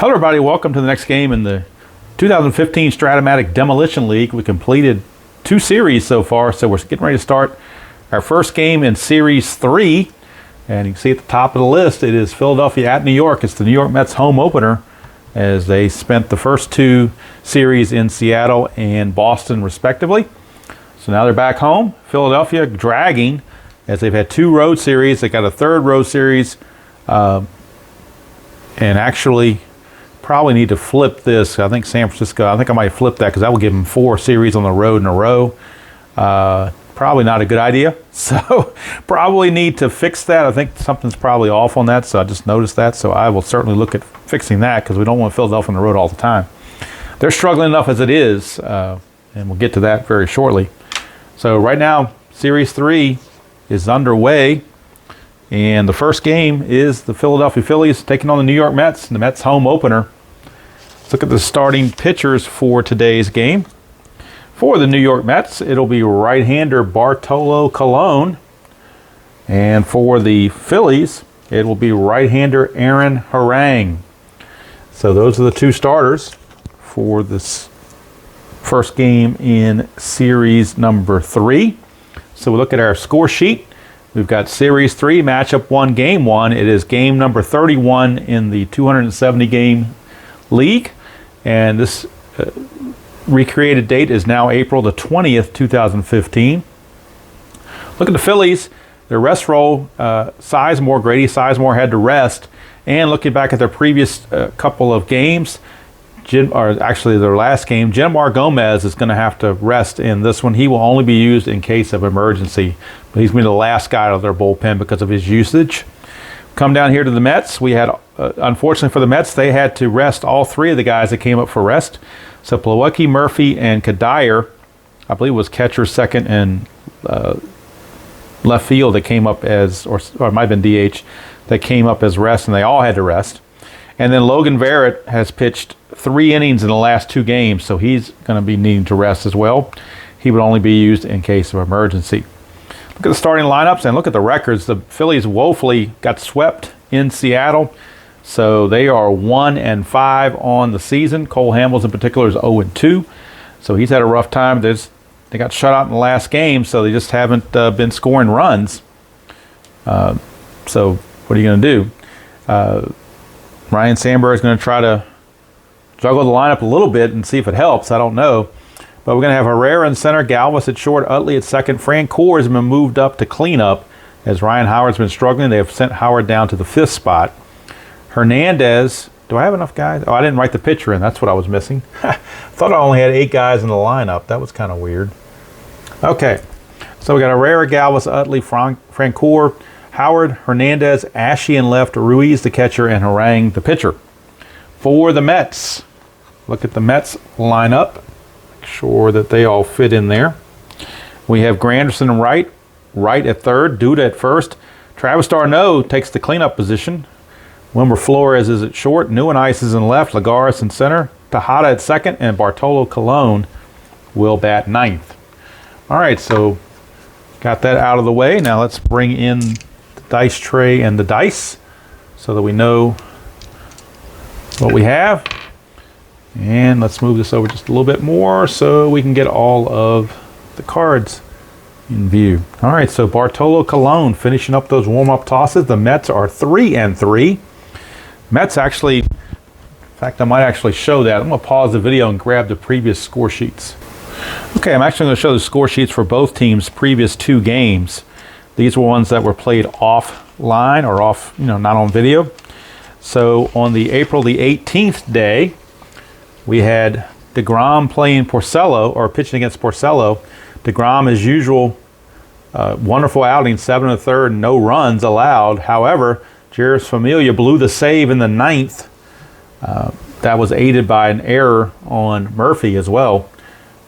Hello everybody, welcome to the next game in the 2015 Strat-O-Matic Demolition League. We completed 2 series so far, so we're getting ready to start our first game in Series 3. And you can see at the top of the list, it is Philadelphia at New York. It's the New York Mets home opener, as they spent the first 2 series in Seattle and Boston respectively. So now they're back home. Philadelphia dragging, as they've had 2 road series. They got a 3rd road series, and actually probably need to flip this. I think San Francisco, I might flip that because that will give them 4 series on the road in a row. Probably not a good idea. So probably need to fix that. I think something's probably off on that, so I just noticed that. So I will certainly look at fixing that because we don't want Philadelphia on the road all the time. They're struggling enough as it is, and we'll get to that very shortly. So right now, Series 3 is underway. And the first game is the Philadelphia Phillies taking on the New York Mets, the Mets home opener. Let's look at the starting pitchers for today's game. For the New York Mets, it'll be right-hander Bartolo Colon. And for the Phillies, it will be right-hander Aaron Harang. So those are the 2 starters for this first game in Series number 3. So we look at our score sheet. We've got Series 3, Matchup 1, Game 1. It is game number 31 in the 270-game league. And this recreated date is now April the 20th, 2015. Look at the Phillies. Their rest roll, Grady Sizemore had to rest. And looking back at their previous couple of games, actually their last game, Jenmar Gomez is going to have to rest in this one. He will only be used in case of emergency. But he's going to be the last guy out of their bullpen because of his usage. Come down here to the Mets. We had, unfortunately for the Mets, they had to rest all 3 of the guys that came up for rest. So Plawecki, Murphy, and Kadire, I believe it was catcher, second, and left field that came up as, or it might have been DH, that came up as rest, and they all had to rest. And then Logan Verrett has pitched 3 innings in the last 2 games, so he's going to be needing to rest as well. He would only be used in case of emergency. Look at the starting lineups and look at the records. The Phillies woefully got swept in Seattle, so they are 1-5 on the season. Cole Hamels in particular is 0-2, so he's had a rough time. They got shut out in the last game, so they just haven't been scoring runs. So what are you going to do? Ryan Sandberg is going to try to juggle the lineup a little bit and see if it helps. I don't know. But we're going to have Herrera in center, Galvez at short, Utley at second. Francoeur has been moved up to cleanup as Ryan Howard's been struggling. They have sent Howard down to the 5th spot. Hernandez, do I have enough guys? Oh, I didn't write the pitcher in. That's what I was missing. Thought I only had 8 guys in the lineup. That was kind of weird. Okay, so we got Herrera, Galvez, Utley, Francoeur, Howard, Hernandez, Ashe in left, Ruiz the catcher, and Harang the pitcher. For the Mets, look at the Mets lineup. Make sure that they all fit in there. We have Granderson in right at third, Duda at first. Travis d'Arnaud takes the cleanup position. Wilmer Flores is at short, Nieuwenhuis is in left, Lagares in center, Tajada at second, and Bartolo Colon will bat 9th. All right, so got that out of the way. Now let's bring in dice tray and the dice so that we know what we have. And let's move this over just a little bit more so we can get all of the cards in view. All right, so Bartolo Colon finishing up those warm-up tosses. The Mets are 3-3. Mets actually, in fact, I might actually show that. I'm going to pause the video and grab the previous score sheets. Okay, I'm actually going to show the score sheets for both teams' previous 2 games. These were ones that were played offline or off, not on video. So on the April the 18th day, we had DeGrom playing Porcello, or pitching against Porcello. DeGrom, as usual, wonderful outing, 7 1/3, no runs allowed. However, Jeurys Familia blew the save in the 9th. That was aided by an error on Murphy as well.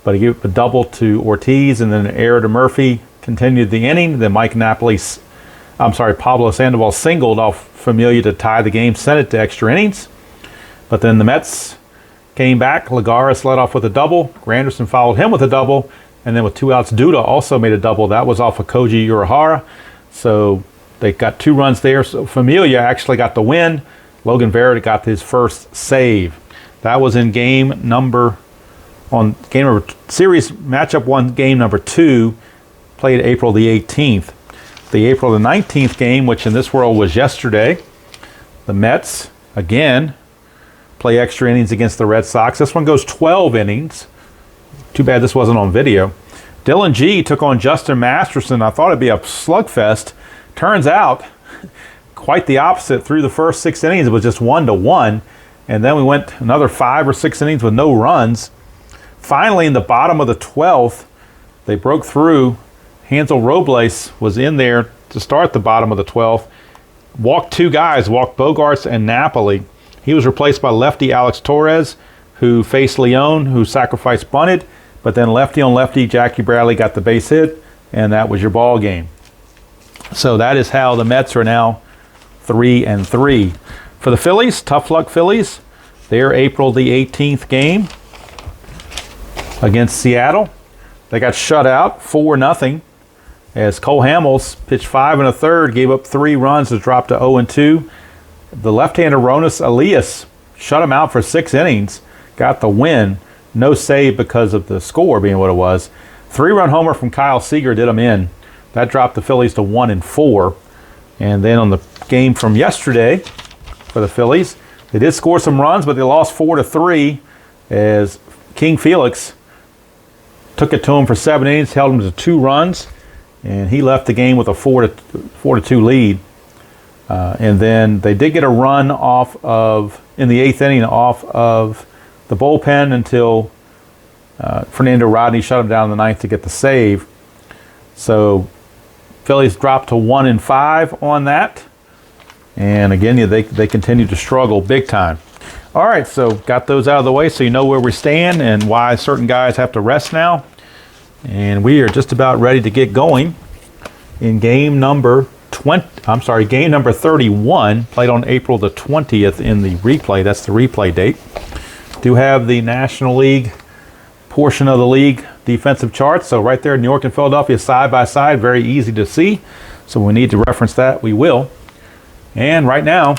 But he gave a double to Ortiz and then an error to Murphy. Continued the inning. Then Pablo Sandoval singled off Familia to tie the game, sent it to extra innings. But then the Mets came back. Lagares led off with a double. Granderson followed him with a double. And then with 2 outs, Duda also made a double. That was off of Koji Urahara. So they got 2 runs there. So Familia actually got the win. Logan Verrett got his first save. That was in series matchup 1, game number 2, played April the 18th. The April the 19th game, which in this world was yesterday, the Mets, again, play extra innings against the Red Sox. This one goes 12 innings. Too bad this wasn't on video. Dylan G took on Justin Masterson. I thought it'd be a slugfest. Turns out, quite the opposite. Through the first 6 innings, it was just 1-1. And then we went another 5 or 6 innings with no runs. Finally, in the bottom of the 12th, they broke through. Hansel Robles was in there to start the bottom of the 12th. Walked 2 guys, walked Bogarts and Napoli. He was replaced by lefty Alex Torres, who faced Leon, who sacrificed bunted. But then lefty on lefty, Jackie Bradley got the base hit, and that was your ball game. So that is how the Mets are now 3-3. For the Phillies, tough luck Phillies. Their April the 18th game against Seattle. They got shut out 4-0 as Cole Hamels pitched 5 1/3, gave up 3 runs to drop to 0-2. The left-hander Ronis Elias shut him out for 6 innings, got the win. No save because of the score being what it was. 3-run homer from Kyle Seager did him in. That dropped the Phillies to 1-4. And then on the game from yesterday for the Phillies, they did score some runs, but they lost 4-3 as King Felix took it to him for 7 innings, held him to 2 runs, and he left the game with a 4-2 lead. And then they did get a run off of, in the 8th inning, off of the bullpen until Fernando Rodney shut him down in the 9th to get the save. So Phillies dropped to 1-5 on that. And again, they continue to struggle big time. All right, so got those out of the way so you know where we stand and why certain guys have to rest now. And we are just about ready to get going in game number 31, played on April the 20th in the replay. That's the replay date. Do have the National League portion of the league defensive charts. So right there, New York and Philadelphia side by side, very easy to see. So we need to reference that, we will. And right now,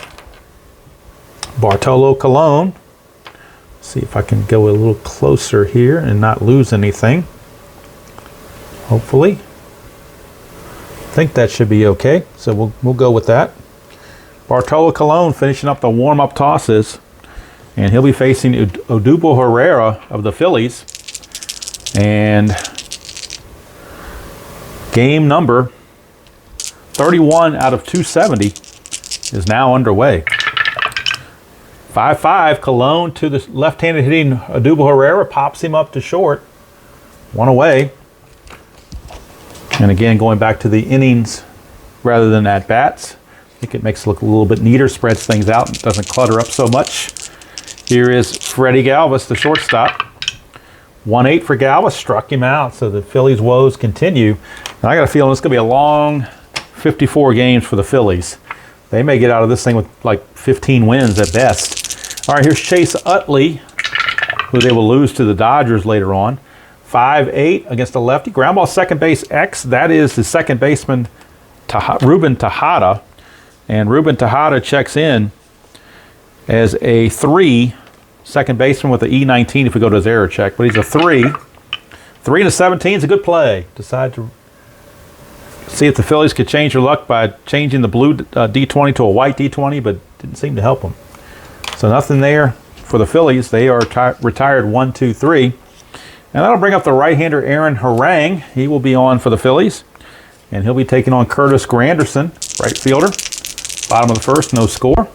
Bartolo Colon. See if I can go a little closer here and not lose anything. Hopefully. I think that should be okay. So we'll go with that. Bartolo Colon finishing up the warm-up tosses. And he'll be facing Odubel Herrera of the Phillies. And game number 31 out of 270 is now underway. 5-5, Colon to the left-handed hitting Odubel Herrera, pops him up to short. 1 away. And again, going back to the innings rather than at-bats. I think it makes it look a little bit neater, spreads things out, and doesn't clutter up so much. Here is Freddy Galvez, the shortstop. 1-8 for Galvez, struck him out, so the Phillies' woes continue. And I got a feeling it's going to be a long 54 games for the Phillies. They may get out of this thing with like 15 wins at best. All right, here's Chase Utley, who they will lose to the Dodgers later on. 5-8 against a lefty. Ground ball second base X. That is the second baseman, Ruben Tajada. And Ruben Tajada checks in as a 3, second baseman with the E19 if we go to his error check. But he's a 3. 3-17 is a good play. Decide to see if the Phillies could change their luck by changing the blue D20 to a white D20, but didn't seem to help them. So nothing there for the Phillies. They are retired 1, 2, 3. And that'll bring up the right-hander Aaron Harang. He will be on for the Phillies. And he'll be taking on Curtis Granderson, right fielder. Bottom of the first, no score.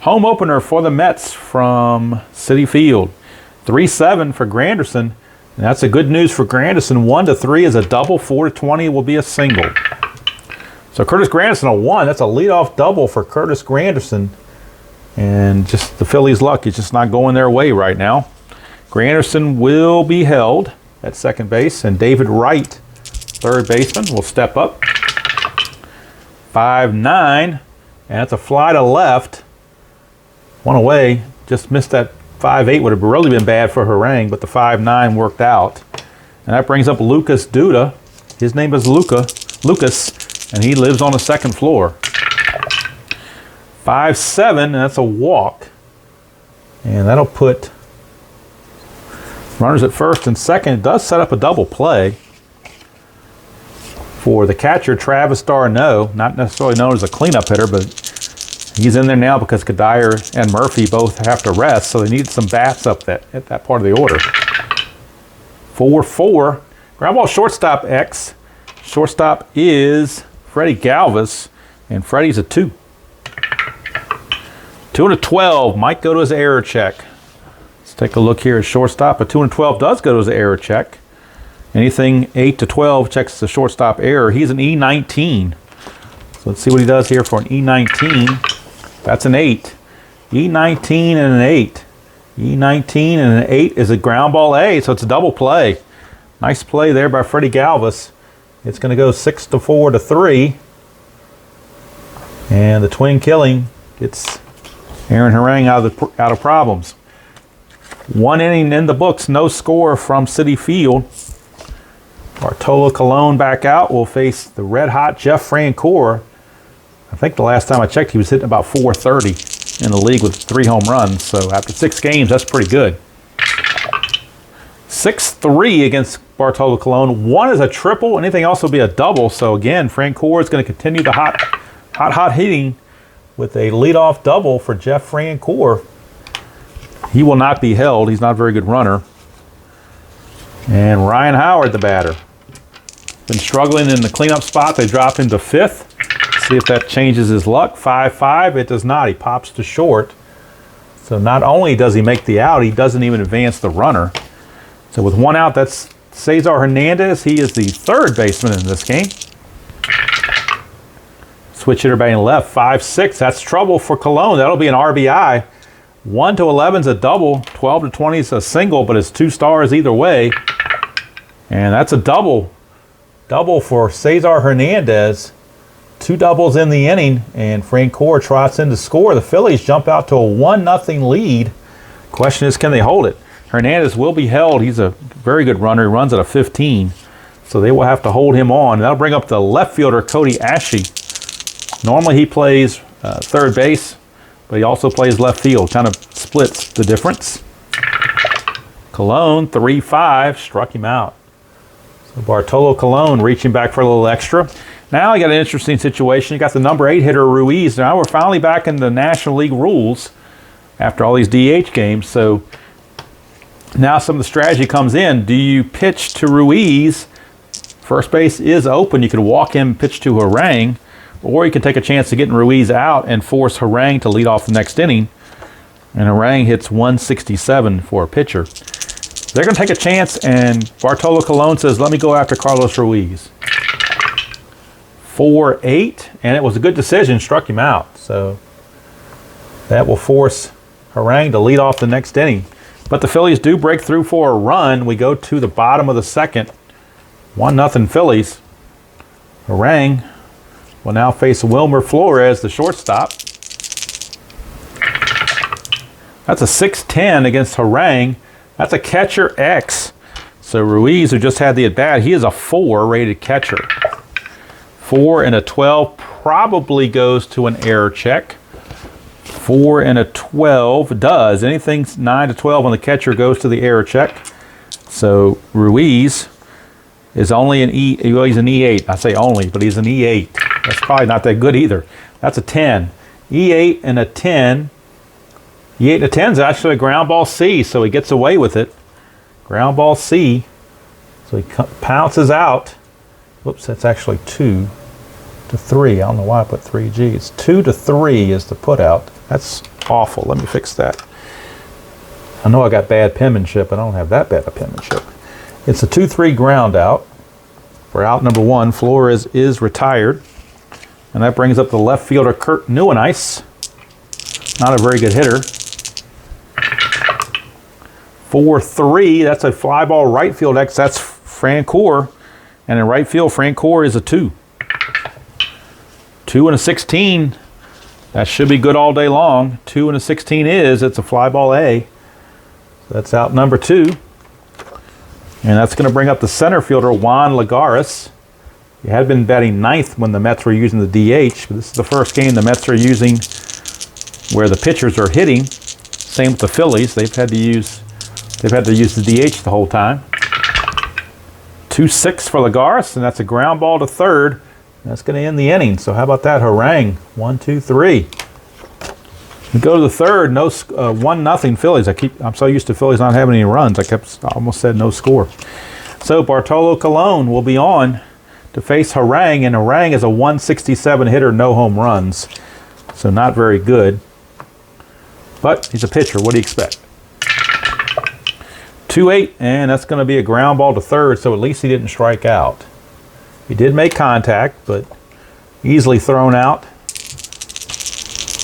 Home opener for the Mets from Citi Field. 3-7 for Granderson. And that's a good news for Granderson. 1-3 is a double. 4-20 will be a single. So Curtis Granderson a 1. That's a leadoff double for Curtis Granderson. And just the Phillies' luck is just not going their way right now. Granderson will be held at second base. And David Wright, third baseman, will step up. 5-9. And that's a fly to left. 1 away. Just missed that 5-8. Would have really been bad for Harang, but the 5-9 worked out. And that brings up Lucas Duda. His name is Lucas, and he lives on the second floor. 5-7, and that's a walk. And that'll put runners at first and second. It does set up a double play for the catcher, Travis d'Arnaud, not necessarily known as a cleanup hitter, but he's in there now because Kadire and Murphy both have to rest, so they need some bats up at that part of the order. 4-4. Ground ball shortstop X. Shortstop is Freddy Galvez, and Freddie's a 2. 2-12 might go to his error check. Let's take a look here at shortstop. A 2-12 does go to his error check. Anything 8-12 checks the shortstop error. He's an E19. So let's see what he does here for an E19. That's an 8. E19 and an 8. E19 and an 8 is a ground ball A, so it's a double play. Nice play there by Freddy Galvez. It's going to go 6-4-3. And the twin killing gets Aaron Harang out of problems. 1 inning in the books, no score from Citi Field. Bartolo Colon back out. Will face the red-hot Jeff Francoeur. I think the last time I checked, he was hitting about .430 in the league with 3 home runs. So after 6 games, that's pretty good. 6-3 against Bartolo Colon. 1 is a triple. Anything else will be a double. So again, Francoeur is going to continue the hot hitting with a leadoff double for Jeff Francoeur. He will not be held. He's not a very good runner. And Ryan Howard, the batter. Been struggling in the cleanup spot. They dropped him to 5th. See if that changes his luck. 5-5. It does not. He pops to short. So not only does he make the out, he doesn't even advance the runner. So with 1 out, that's Cesar Hernandez. He is the 3rd baseman in this game. Switch hitter batting left. 5-6. That's trouble for Colon. That'll be an RBI. 1-11 is a double. 12-20 is a single, but it's 2 stars either way. And that's a double. Double for Cesar Hernandez. 2 doubles in the inning, and Francoeur trots in to score. The Phillies jump out to a 1-0 lead. Question is, can they hold it? Hernandez will be held. He's a very good runner. He runs at a 15. So they will have to hold him on. That'll bring up the left fielder, Cody Ashe. Normally he plays third base, but he also plays left field. Kind of splits the difference. Colon, 3-5, struck him out. So Bartolo Colon reaching back for a little extra. Now you got an interesting situation. You got the number 8 hitter, Ruiz. Now we're finally back in the National League rules after all these DH games. So now some of the strategy comes in. Do you pitch to Ruiz? First base is open. You could walk him, pitch to Harang, or you can take a chance of getting Ruiz out and force Harang to lead off the next inning. And Harang hits 167 for a pitcher. They're going to take a chance, and Bartolo Colon says, let me go after Carlos Ruiz. 4-8, and it was a good decision, struck him out. So that will force Harang to lead off the next inning. But the Phillies do break through for a run. We go to the bottom of the second. 1-0 Phillies. Harang will now face Wilmer Flores, the shortstop. That's a 6-10 against Harang. That's a catcher X. So Ruiz, who just had the at-bat, he is a 4 rated catcher. 4 and a 12 probably goes to an error check. 4 and a 12 does. Anything 9 to 12 on the catcher goes to the error check. So Ruiz is only an he's an E8. I say only, but he's an E8. That's probably not that good either. That's a 10. E8 and a 10. E8 and a 10 is actually a ground ball C, so he gets away with it. Ground ball C. So he pounces out. Whoops, that's actually 2 to 3. I don't know why I put 3G. It's 2 to 3 is the put out. That's awful. Let me fix that. I know I got bad penmanship, but I don't have that bad of penmanship. It's a 2-3 ground out. For out number 1, Flores is retired. And that brings up the left fielder, Kurt Neuenhuis. Not a very good hitter. 4-3, that's a fly ball right field X. That's Francoeur. And in right field, Francoeur is a 2. 2 and a 16. That should be good all day long. 2 and a 16 is. It's a fly ball A. So that's out number 2. And that's going to bring up the center fielder, Juan Lagares. He had been batting 9th when the Mets were using the DH. But this is the first game the Mets are using where the pitchers are hitting. Same with the Phillies. They've had to use the DH the whole time. 2-6 for Lagares, and that's a ground ball to third. That's going to end the inning. So how about that harangue? 1, 2, 3. We go to the third. No 1-0 Phillies. I'm so used to Phillies not having any runs. I almost said no score. So Bartolo Colon will be on to face Harangue, and Harangue is a 167 hitter, no home runs. So not very good. But he's a pitcher. What do you expect? 2-8, and that's going to be a ground ball to third, so at least he didn't strike out. He did make contact, but easily thrown out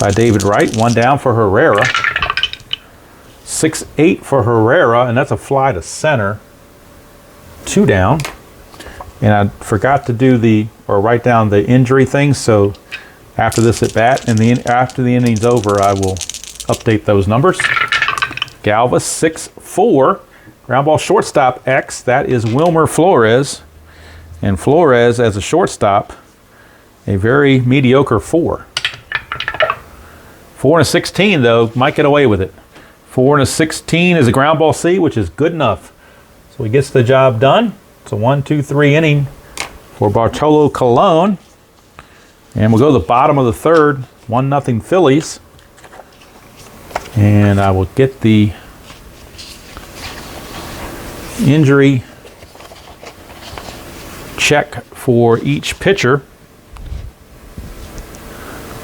by David Wright. 1 down for Herrera. 6-8 for Herrera, and that's a fly to center. 2 down. And I forgot to write down the injury thing, so after this at bat and after the inning's over, I will update those numbers. Galvez 6-4. Ground ball shortstop X. That is Wilmer Flores. And Flores as a shortstop, a very mediocre 4. 4 and a 16 though, might get away with it. 4 and a 16 is a ground ball C, which is good enough. So he gets the job done. It's a 1, 2, 3 inning for Bartolo Colon. And we'll go to the bottom of the third. 1-0 Phillies. And I will get the injury check for each pitcher.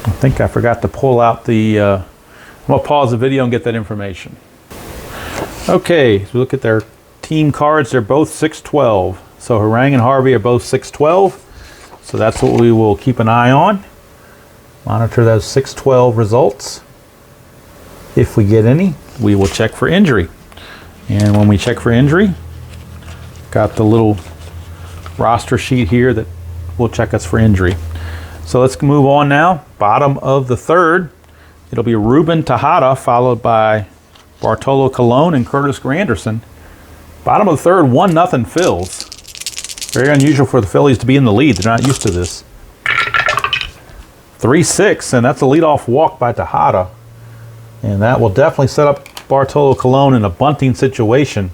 I think I forgot to pull out the, I'm going to pause the video and get that information. Okay, so look at their team cards. They're both 6'12". So Harangue and Harvey are both 6'12". So that's what we will keep an eye on. Monitor those 6'12" results. If we get any, we will check for injury. And when we check for injury, got the little roster sheet here that will check us for injury. So let's move on now. Bottom of the third, it'll be Ruben Tajada followed by Bartolo Colon and Curtis Granderson. Bottom of the third, 1-0 Phils. Very unusual for the Phillies to be in the lead. They're not used to this. 3-6, and that's a leadoff walk by Tajada. And that will definitely set up Bartolo Colon in a bunting situation.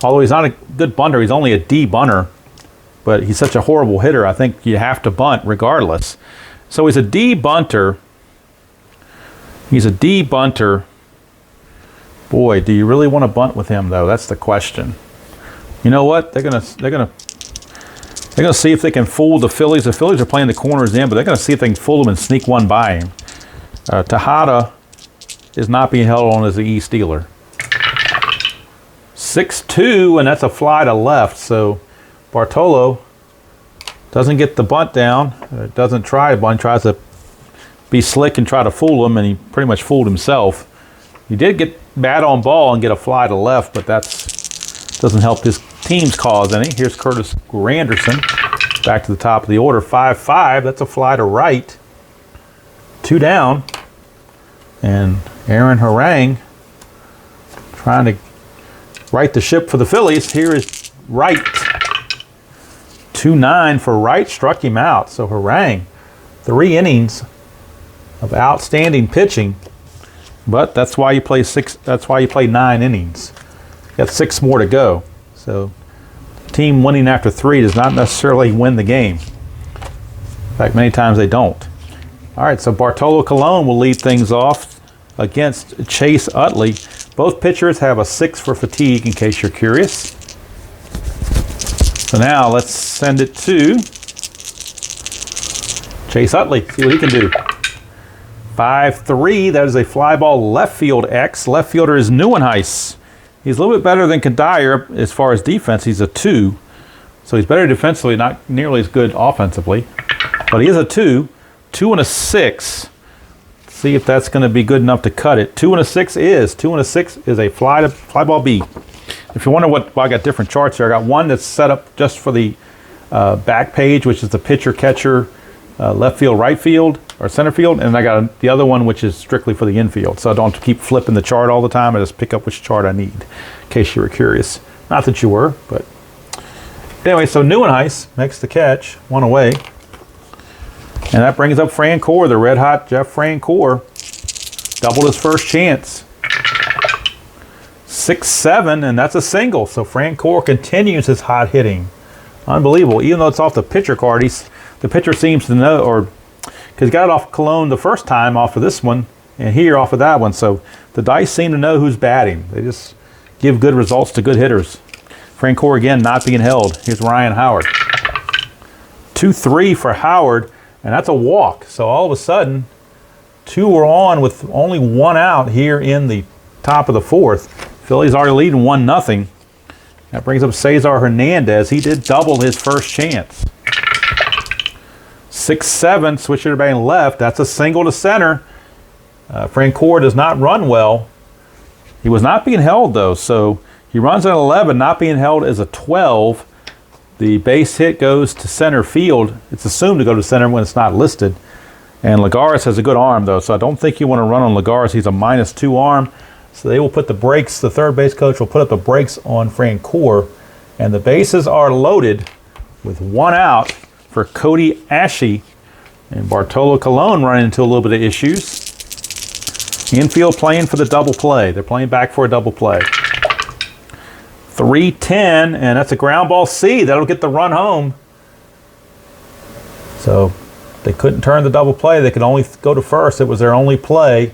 Although he's not a good bunter, he's only a D bunter. But he's such a horrible hitter, I think you have to bunt regardless. So he's a D bunter. He's a D bunter. Boy, do you really want to bunt with him though? That's the question. You know what? They're gonna see if they can fool the Phillies. The Phillies are playing the corners in, but they're gonna see if they can fool them and sneak one by him. Tajada is not being held on as the E stealer. 6-2, and that's a fly to left. So Bartolo doesn't get the bunt down. Doesn't try a bunt. Tries to be slick and try to fool him, and he pretty much fooled himself. He did get bad on ball and get a fly to left, but that doesn't help his team's cause any. Here's Curtis Granderson back to the top of the order. 5-5. That's a fly to right. 2 down. And Aaron Harangue trying to right the ship for the Phillies. Here is Wright. 2-9 for Wright. Struck him out. So Harangue, 3 innings of outstanding pitching. But that's why you play 9 innings. You got 6 more to go. So team winning after 3 does not necessarily win the game. In fact, many times they don't. All right, so Bartolo Colon will lead things off against Chase Utley. Both pitchers have a 6 for fatigue, in case you're curious. So now let's send it to Chase Utley, see what he can do. 5-3, that is a fly ball left field X. Left fielder is Neuenhuis. He's a little bit better than Kadir as far as defense. He's a 2. So he's better defensively, not nearly as good offensively. But he is a 2. 2 and a 6. See if that's going to be good enough to cut it. 2 and a 6 is. 2 and a 6 is a fly ball B. If you wonder why I got different charts here, I got one that's set up just for the back page, which is the pitcher, catcher, left field, right field, or center field, and I got the other one which is strictly for the infield. So I don't have to keep flipping the chart all the time. I just pick up which chart I need, in case you were curious. Not that you were, but anyway. So Neuenhuis makes the catch, 1 away. And that brings up Francoeur, the red-hot Jeff Francoeur. Doubled his first chance. 6-7, and that's a single. So Francoeur continues his hot hitting. Unbelievable. Even though it's off the pitcher card, the pitcher seems to know, or because he got it off Cologne the first time off of this one, and here off of that one. So the dice seem to know who's batting. They just give good results to good hitters. Francoeur again not being held. Here's Ryan Howard. 2-3 for Howard, and that's a walk. So all of a sudden, 2 are on with only 1 out here in the top of the 4th. Phillies already leading 1-0. That brings up Cesar Hernandez. He did double his first chance. 6-7, switch hitter batting left. That's a single to center. Francoeur does not run well. He was not being held though, so he runs an 11, not being held as a 12. The base hit goes to center field. It's assumed to go to center when it's not listed. And Lagares has a good arm though, so I don't think you want to run on Lagares. He's a -2 arm. So they will put the brakes, the third base coach will put up the brakes on Francoeur. And the bases are loaded with 1 out for Cody Ashe. And Bartolo Colon running into a little bit of issues. Infield playing for the double play. They're playing back for a double play. 3-10, and that's a ground ball C. That'll get the run home. So they couldn't turn the double play. They could only go to first. It was their only play.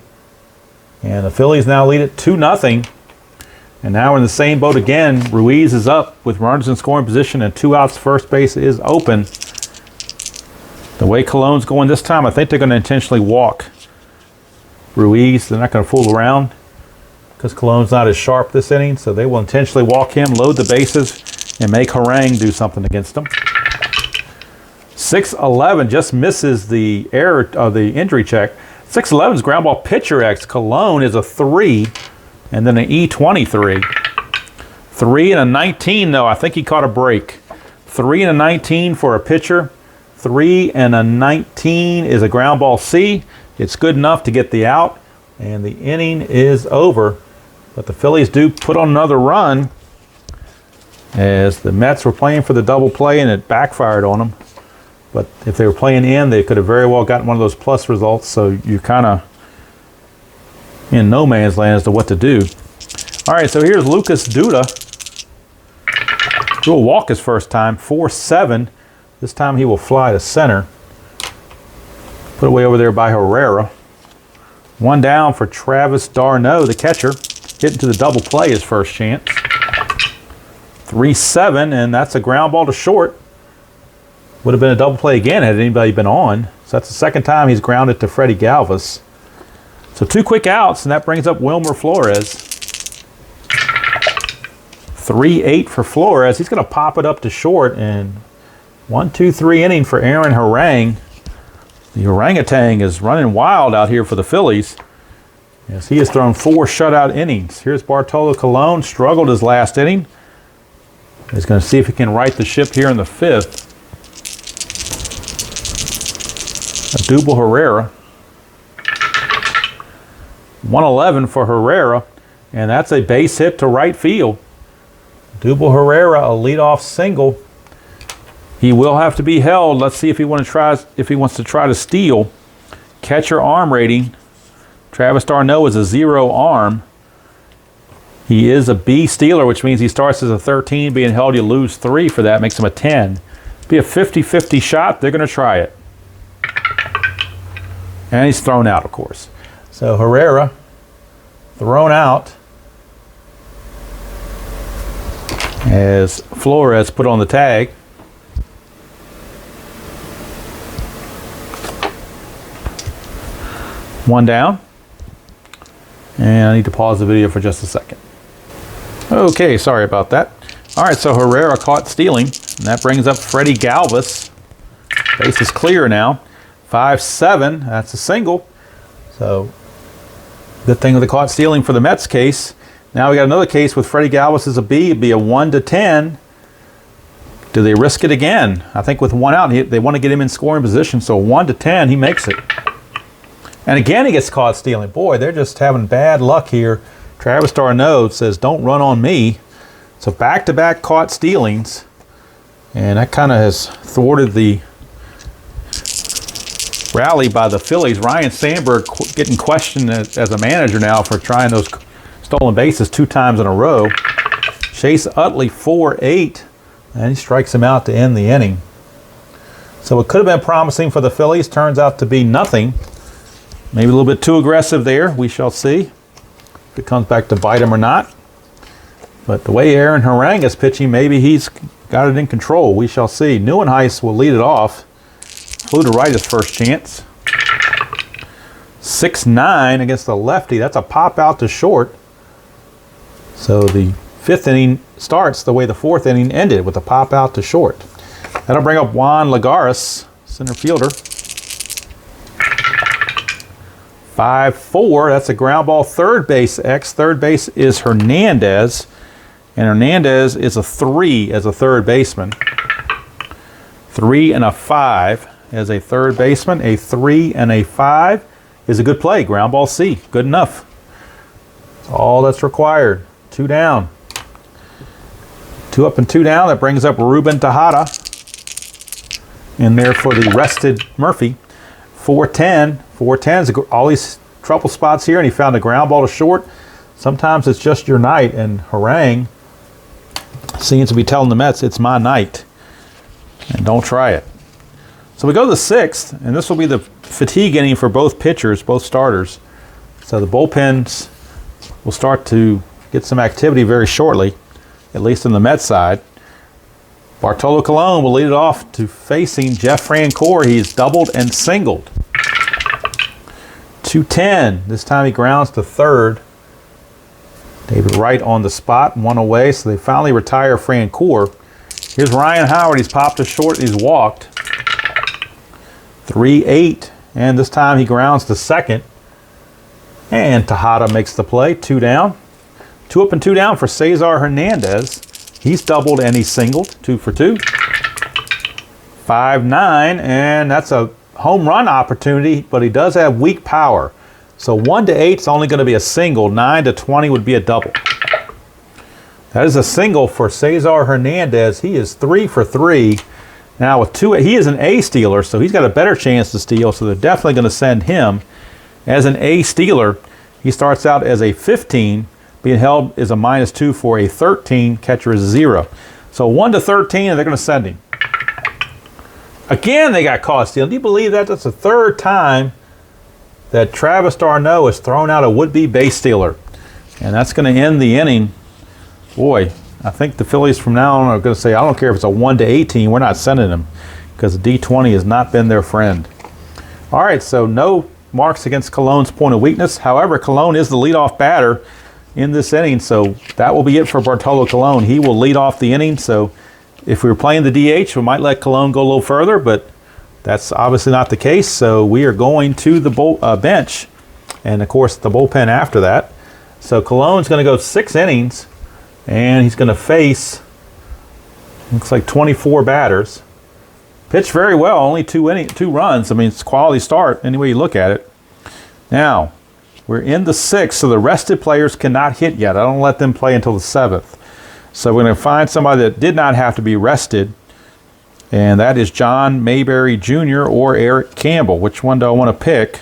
And the Phillies now lead it 2-0. And now we're in the same boat again. Ruiz is up with runners in scoring position and 2 outs. First base is open. The way Cologne's going this time, I think they're going to intentionally walk Ruiz. They're not going to fool around because Cologne's not as sharp this inning. So they will intentionally walk him, load the bases, and make Harang do something against him. 6-11 just misses the error of the injury check. 6-11 is ground ball pitcher X. Colon is a 3 and then an E23. 3 and a 19 though. I think he caught a break. 3 and a 19 for a pitcher. 3 and a 19 is a ground ball C. It's good enough to get the out, and the inning is over. But the Phillies do put on another run as the Mets were playing for the double play and it backfired on them. But if they were playing in, they could have very well gotten one of those plus results. So you're kind of in no man's land as to what to do. All right, so here's Lucas Duda. He'll walk his first time, 4-7. This time he will fly to center. Put away over there by Herrera. 1 down for Travis d'Arnaud, the catcher. Hitting to the double play his first chance. 3-7, and that's a ground ball to short. Would have been a double play again had anybody been on. So that's the second time he's grounded to Freddy Galvez. So 2 quick outs, and that brings up Wilmer Flores. 3-8 for Flores. He's going to pop it up to short, and 1-2-3 inning for Aaron Harang. The orangutan is running wild out here for the Phillies. Yes, he has thrown 4 shutout innings. Here's Bartolo Colon, struggled his last inning. He's going to see if he can right the ship here in the 5th. Adubel Herrera. 111 for Herrera, and that's a base hit to right field. Adubel Herrera, a leadoff single. He will have to be held. Let's see if he wants to try to steal. Catcher arm rating. Travis d'Arnaud is a 0 arm. He is a B stealer, which means he starts as a 13. Being held, you lose 3 for that. Makes him a 10. Be a 50-50 shot. They're going to try it. And he's thrown out, of course. So Herrera thrown out as Flores put on the tag. One down. And I need to pause the video for just a second. Okay, sorry about that. All right, so Herrera caught stealing, and that brings up Freddy Galvez. Base is clear now. 5-7, that's a single. So good thing with the caught stealing for the Mets case. Now we got another case with Freddy Galvez as a B. It'd be a 1-10. Do they risk it again? I think with 1 out, they want to get him in scoring position. So 1-10, he makes it. And again, he gets caught stealing. Boy, they're just having bad luck here. Travis d'Arnaud says, "Don't run on me." So back-to-back caught stealings. And that kind of has thwarted the rally by the Phillies. Ryan Sandberg getting questioned as a manager now for trying those stolen bases 2 times in a row. Chase Utley 4-8, and he strikes him out to end the inning. So it could have been promising for the Phillies. Turns out to be nothing. Maybe a little bit too aggressive there. We shall see if it comes back to bite him or not. But the way Aaron Harang is pitching, maybe he's got it in control. We shall see. Neuenhuis will lead it off. Flew to right his first chance. 6-9 against the lefty. That's a pop out to short. So the 5th inning starts the way the 4th inning ended, with a pop out to short. That'll bring up Juan Lagares, center fielder. 5-4. That's a ground ball. Third base X. Third base is Hernandez. And Hernandez is a 3 as a third baseman. 3 and a 5 as a third baseman. A 3 and a 5 is a good play. Ground ball C. Good enough. That's all that's required. 2 down. 2 up and 2 down. That brings up Ruben Tajada in there for the rested Murphy. 4-10. 4-10 is all these trouble spots here, and he found a ground ball to short. Sometimes it's just your night, and Harang seems to be telling the Mets, it's my night, and don't try it. So we go to the 6th, and this will be the fatigue inning for both pitchers, both starters. So the bullpens will start to get some activity very shortly, at least on the Mets side. Bartolo Colon will lead it off to facing Jeff Francoeur. He's doubled and singled. 2-10. This time he grounds to third. David Wright on the spot, 1 away, so they finally retire Francoeur. Here's Ryan Howard. He's popped to short. He's walked. 3-8, and this time he grounds to second. And Tajada makes the play. 2 down. 2 up and 2 down for Cesar Hernandez. He's doubled and he's singled. 2 for 2. 5-9, and that's a home run opportunity, but he does have weak power. So 1-8 is only going to be a single. 9-20 would be a double. That is a single for Cesar Hernandez. He is 3 for 3. Now with 2, he is an A stealer, so he's got a better chance to steal. So they're definitely going to send him as an A stealer. He starts out as a 15, being held is a -2 for a 13. Catcher is 0. So 1-13, and they're going to send him. Again, they got caught stealing. Do you believe that? That's the 3rd time that Travis d'Arnaud has thrown out a would-be base stealer. And that's going to end the inning. Boy, I think the Phillies from now on are going to say, I don't care if it's a 1-18, we're not sending them, because the D20 has not been their friend. All right, so no marks against Colon's point of weakness. However, Colon is the leadoff batter in this inning, so that will be it for Bartolo Colon. He will lead off the inning, so if we were playing the DH, we might let Colon go a little further, but that's obviously not the case, so we are going to the bench, and of course the bullpen after that. So Colon's going to go 6 innings, and he's going to face, looks like 24 batters. Pitched very well, only 2 runs. I mean, it's a quality start any way you look at it. Now, we're in the 6th, so the rested players cannot hit yet. I don't let them play until the 7th. So we're going to find somebody that did not have to be rested, and that is John Mayberry Jr. or Eric Campbell. Which one do I want to pick?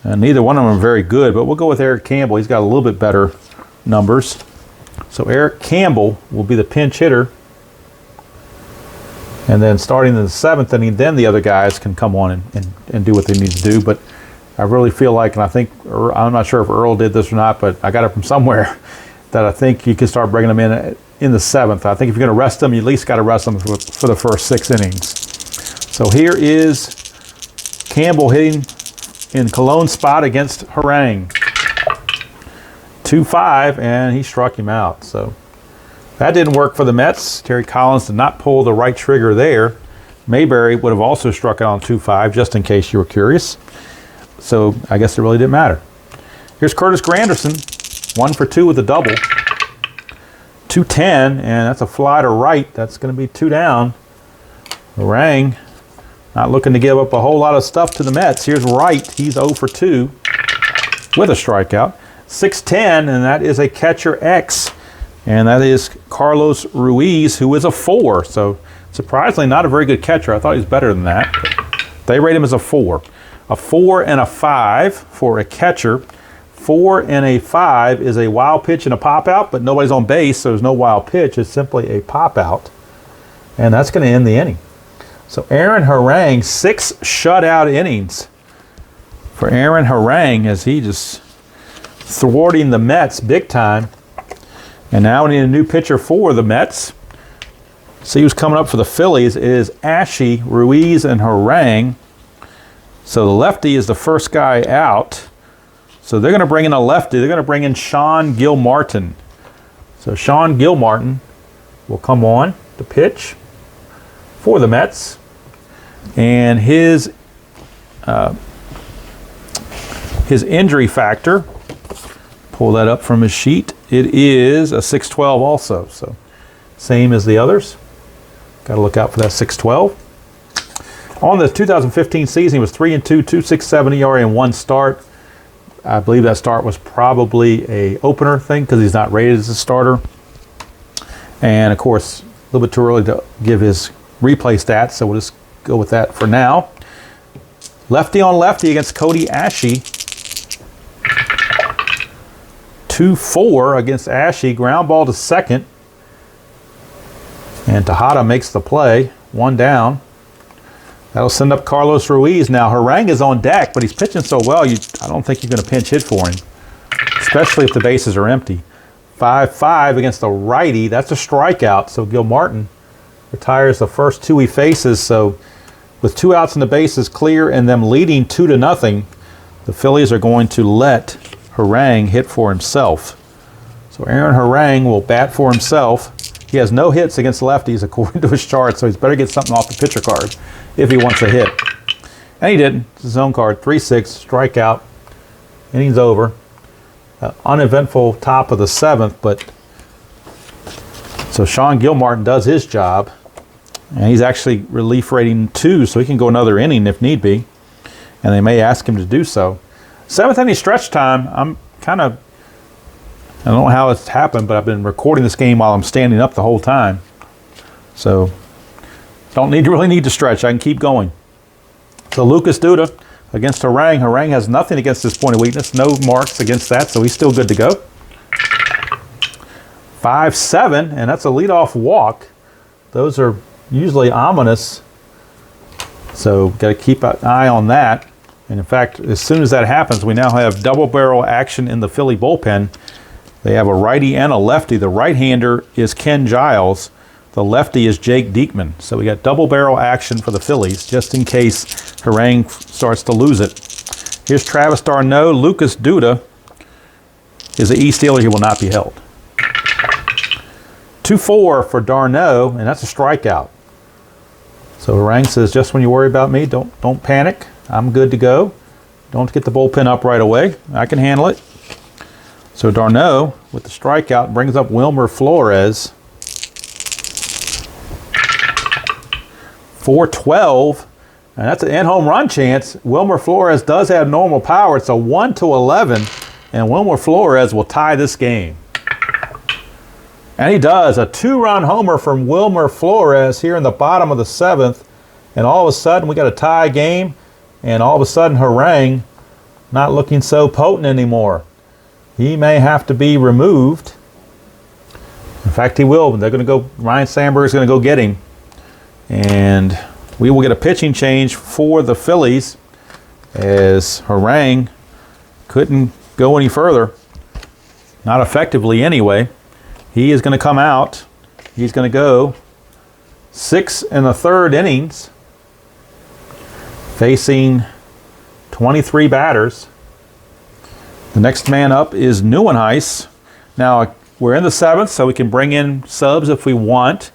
Neither one of them are very good, but we'll go with Eric Campbell. He's got a little bit better numbers. So Eric Campbell will be the pinch hitter. And then starting in the 7th inning, then the other guys can come on and do what they need to do. But I really feel like, and I think, I'm not sure if Earl did this or not, but I got it from somewhere, that I think you can start bringing them in the 7th. I think if you're going to rest them, you at least got to rest them for the first 6 innings. So here is Campbell hitting in Colon's spot against Harang. 2-5, and he struck him out. So that didn't work for the Mets. Terry Collins did not pull the right trigger there. Mayberry would have also struck out on 2-5, just in case you were curious. So I guess it really didn't matter. Here's Curtis Granderson, 1 for 2 with a double. 2-10, and that's a fly to right. That's going to be 2 down. Harang not looking to give up a whole lot of stuff to the Mets. Here's Wright. He's 0 for 2 with a strikeout. 6-10, and that is a catcher X. And that is Carlos Ruiz, who is a 4. So surprisingly not a very good catcher. I thought he was better than that. They rate him as a 4. A 4 and a 5 for a catcher. 4 and a 5 is a wild pitch and a pop out, but nobody's on base, so there's no wild pitch. It's simply a pop out. And that's going to end the inning. So Aaron Harang, 6 shutout innings for Aaron Harang, as he just thwarting the Mets big time. And now we need a new pitcher for the Mets. See who's coming up for the Phillies is Ashe, Ruiz, and Harang. So the lefty is the first guy out. So they're going to bring in a lefty. They're going to bring in Sean Gilmartin. So Sean Gilmartin will come on to pitch for the Mets. And his injury factor, pull that up from his sheet, it is a 6.12 also. So same as the others. Got to look out for that 6.12. On the 2015 season, he was 3-2, 2.67 ERA and 1 start. I believe that start was probably a opener thing because he's not rated as a starter. And of course, a little bit too early to give his replay stats, so we'll just go with that for now. Lefty on lefty against Cody Ashe. 2-4 against Ashe. Ground ball to second. And Tajada makes the play. 1 down. That'll send up Carlos Ruiz. Now, Harang is on deck, but he's pitching so well, I don't think you're going to pinch hit for him, especially if the bases are empty. 5-5 against a righty. That's a strikeout. So Gilmartin retires the first 2 he faces. So with 2 outs and the bases clear and them leading 2-0, the Phillies are going to let Harang hit for himself. So Aaron Harang will bat for himself. He has no hits against lefties according to his chart, so he's better get something off the pitcher card if he wants a hit. And he didn't. It's his own card. 3-6, strikeout. Innings over. Uneventful top of the 7th, but so Sean Gilmartin does his job. And he's actually relief rating 2, so he can go another inning if need be. And they may ask him to do so. 7th inning stretch time, I don't know how it's happened, but I've been recording this game while I'm standing up the whole time. So, don't really need to stretch. I can keep going. So, Lucas Duda against Harang. Harang has nothing against his point of weakness. No marks against that, so he's still good to go. 5-7, and that's a leadoff walk. Those are usually ominous. So, got to keep an eye on that. And in fact, as soon as that happens, we now have double barrel action in the Philly bullpen. They have a righty and a lefty. The right-hander is Ken Giles. The lefty is Jake Diekman. So we got double barrel action for the Phillies, just in case Harang starts to lose it. Here's Travis d'Arnaud. Lucas Duda is an E-stealer. He will not be held. 2-4 for d'Arnaud, and that's a strikeout. So Harang says, just when you worry about me, don't panic. I'm good to go. Don't get the bullpen up right away. I can handle it. So d'Arnaud, with the strikeout, brings up Wilmer Flores. 4-12, and that's an in-home run chance. Wilmer Flores does have normal power. It's a 1-11, and Wilmer Flores will tie this game. And he does. A 2-run homer from Wilmer Flores here in the bottom of the 7th, and all of a sudden we got a tie game, and all of a sudden Harang not looking so potent anymore. He may have to be removed. In fact, he will. They're going to go. Ryan Sandberg's going to go get him. And we will get a pitching change for the Phillies as Harang couldn't go any further. Not effectively anyway. He is going to come out. He's going to go 6 1/3 innings, facing 23 batters. The next man up is Neuenhuis. Now, we're in the 7th, so we can bring in subs if we want.